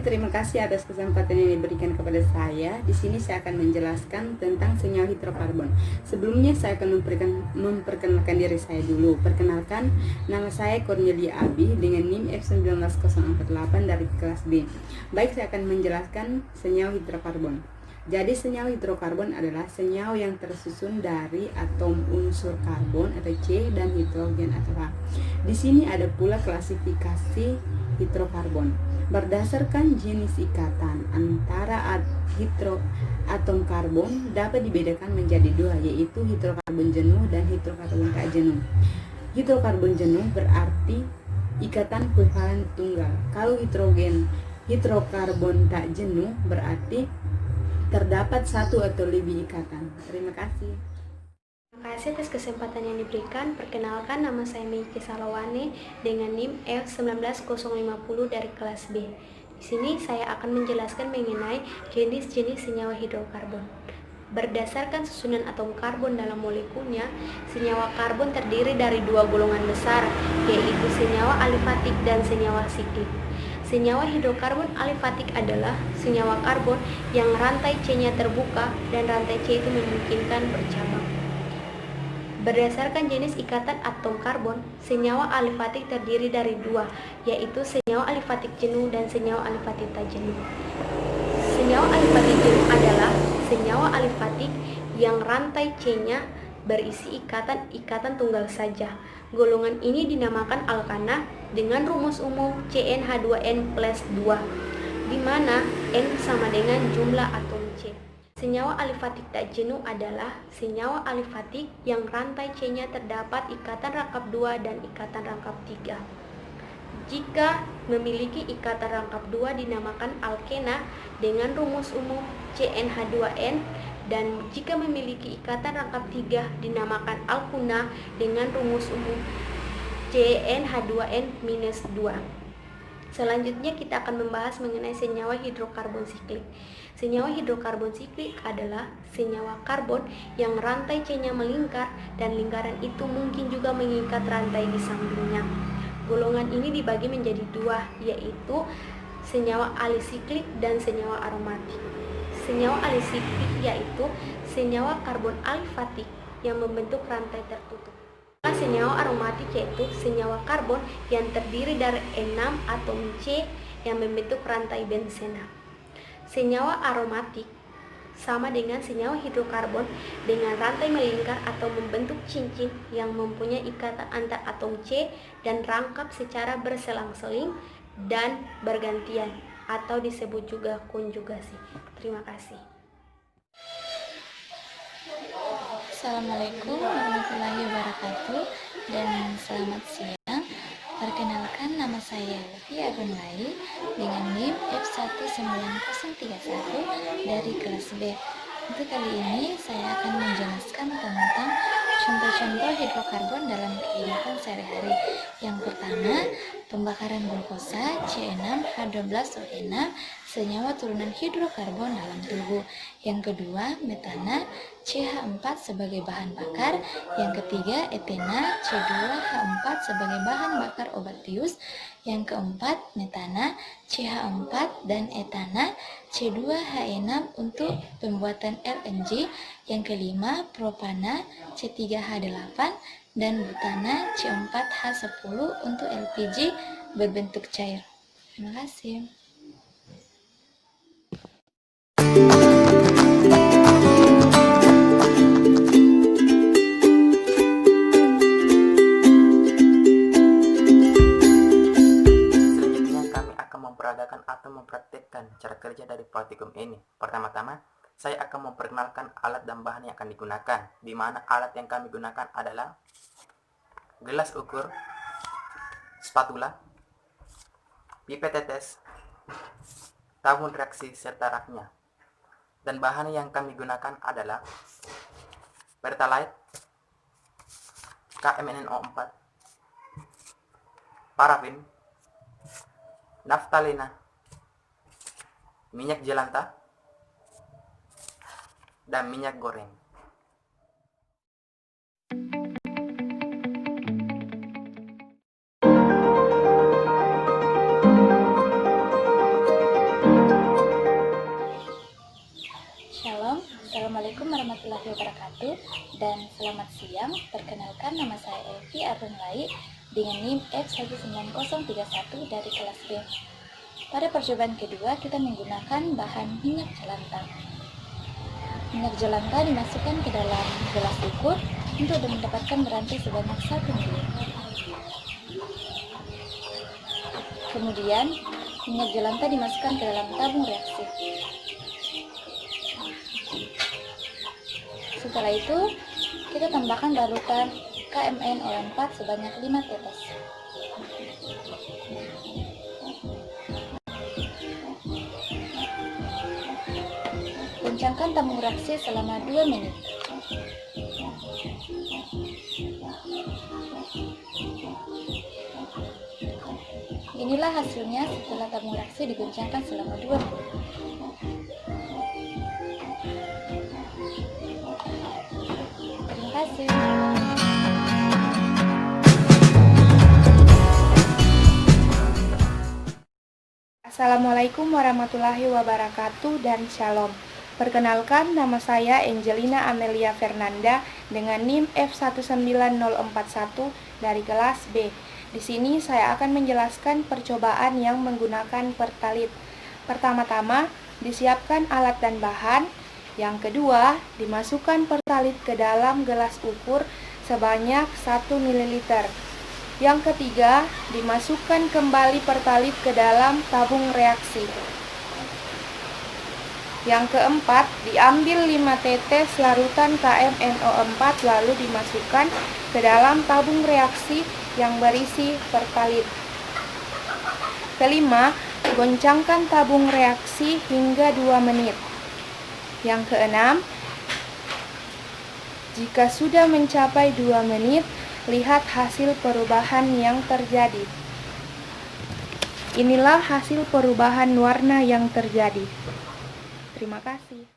terima kasih atas kesempatan yang diberikan kepada saya. Di sini saya akan menjelaskan tentang senyawa hidrokarbon. Sebelumnya saya akan memperkenalkan diri saya dulu. Perkenalkan, nama saya Cornelia Abi dengan NIM F19048 dari kelas B. Baik, saya akan menjelaskan senyawa hidrokarbon. Jadi senyawa hidrokarbon adalah senyawa yang tersusun dari atom unsur karbon atau C dan hidrogen atau H. Di sini ada pula klasifikasi hidrokarbon. Berdasarkan jenis ikatan antara atom karbon dapat dibedakan menjadi dua, yaitu hidrokarbon jenuh dan hidrokarbon tak jenuh. Hidrokarbon jenuh berarti ikatan kovalent tunggal. Kalau hidrokarbon tak jenuh berarti terdapat satu atau lebih ikatan. Terima kasih. Terima kasih atas kesempatan yang diberikan. Perkenalkan, nama saya Meike Salawane dengan NIM F19050 dari kelas B. Di sini saya akan menjelaskan mengenai jenis-jenis senyawa hidrokarbon. Berdasarkan susunan atom karbon dalam molekulnya, senyawa karbon terdiri dari dua golongan besar, yaitu senyawa alifatik dan senyawa siklik. Senyawa hidrokarbon alifatik adalah senyawa karbon yang rantai C-nya terbuka dan rantai C itu memungkinkan bercabang. Berdasarkan jenis ikatan atom karbon, senyawa alifatik terdiri dari dua, yaitu senyawa alifatik jenuh dan senyawa alifatik tak jenuh. Senyawa alifatik jenuh adalah senyawa alifatik yang rantai C-nya berisi ikatan tunggal saja. Golongan ini dinamakan alkana dengan rumus umum CnH2n plus 2, di mana N sama dengan jumlah atom C. Senyawa alifatik tak jenuh adalah senyawa alifatik yang rantai C-nya terdapat ikatan rangkap 2 dan ikatan rangkap 3. Jika memiliki ikatan rangkap 2 dinamakan alkena dengan rumus umum CnH2n, dan jika memiliki ikatan rangkap 3 dinamakan alkuna dengan rumus umum CnH2n-2. Selanjutnya kita akan membahas mengenai senyawa hidrokarbon siklik. Senyawa hidrokarbon siklik adalah senyawa karbon yang rantai C-nya melingkar dan lingkaran itu mungkin juga mengikat rantai di sampingnya. Golongan ini dibagi menjadi dua, yaitu senyawa alisiklik dan senyawa aromatik. Senyawa alisiklik yaitu senyawa karbon alifatik yang membentuk rantai tertutup. Senyawa aromatik yaitu senyawa karbon yang terdiri dari 6 atom C yang membentuk rantai bensena. Senyawa aromatik sama dengan senyawa hidrokarbon dengan rantai melingkar atau membentuk cincin yang mempunyai ikatan antar atom C dan rangkap secara berselang-seling dan bergantian, atau disebut juga konjugasi. Terima kasih. Assalamualaikum warahmatullahi wabarakatuh dan selamat siang. Perkenalkan, nama saya Elvi Agunwai dengan NIM F19031 dari kelas B. Untuk kali ini saya akan menjelaskan tentang contoh-contoh hidrokarbon dalam kehidupan sehari-hari. Yang pertama, pembakaran glukosa C6H12O6, senyawa turunan hidrokarbon dalam tubuh. Yang kedua, metana CH4 sebagai bahan bakar. Yang ketiga, etena C2H4 sebagai bahan bakar obat bius. Yang keempat, metana CH4 dan etana C2H6 untuk pembuatan LNG. Yang kelima, propana C3H8 dan butana C4H10 untuk LPG berbentuk cair. Terima kasih. Memperagakan atau mempraktikkan cara kerja dari praktikum ini. Pertama-tama, saya akan memperkenalkan alat dan bahan yang akan digunakan, di mana alat yang kami gunakan adalah gelas ukur, spatula, pipet tetes, tabung reaksi serta raknya. Dan bahan yang kami gunakan adalah pertalite, KMNO4, parafin, naftalina, minyak jelantah, dan minyak goreng. wabarakatuh, dan selamat siang. Perkenalkan, nama saya Evi Arunlai dengan NIM F19031 dari kelas B. Pada percobaan kedua, kita menggunakan bahan minyak jelantah. Minyak jelantah dimasukkan ke dalam gelas ukur untuk mendapatkan berantai sebanyak 1 ml. Kemudian, minyak jelantah dimasukkan ke dalam tabung reaksi. Setelah itu, kita tambahkan larutan KMnO4 sebanyak 5 tetes. Goncangkan tabung reaksi selama 2 menit. Inilah hasilnya setelah tabung reaksi digoncangkan selama 2 menit. Terima kasih. Assalamualaikum warahmatullahi wabarakatuh dan shalom. Perkenalkan, nama saya Angelina Amelia Fernanda dengan NIM F19041 dari kelas B. Di sini saya akan menjelaskan percobaan yang menggunakan pertalit. Pertama-tama, disiapkan alat dan bahan. Yang kedua, dimasukkan pertalit ke dalam gelas ukur sebanyak 1 ml. Yang ketiga, dimasukkan kembali pertalit ke dalam tabung reaksi. Yang keempat, diambil 5 tetes larutan KMnO4 lalu dimasukkan ke dalam tabung reaksi yang berisi pertalit. Kelima, goncangkan tabung reaksi hingga 2 menit. Yang keenam, jika sudah mencapai 2 menit, lihat hasil perubahan yang terjadi. Inilah hasil perubahan warna yang terjadi. Terima kasih.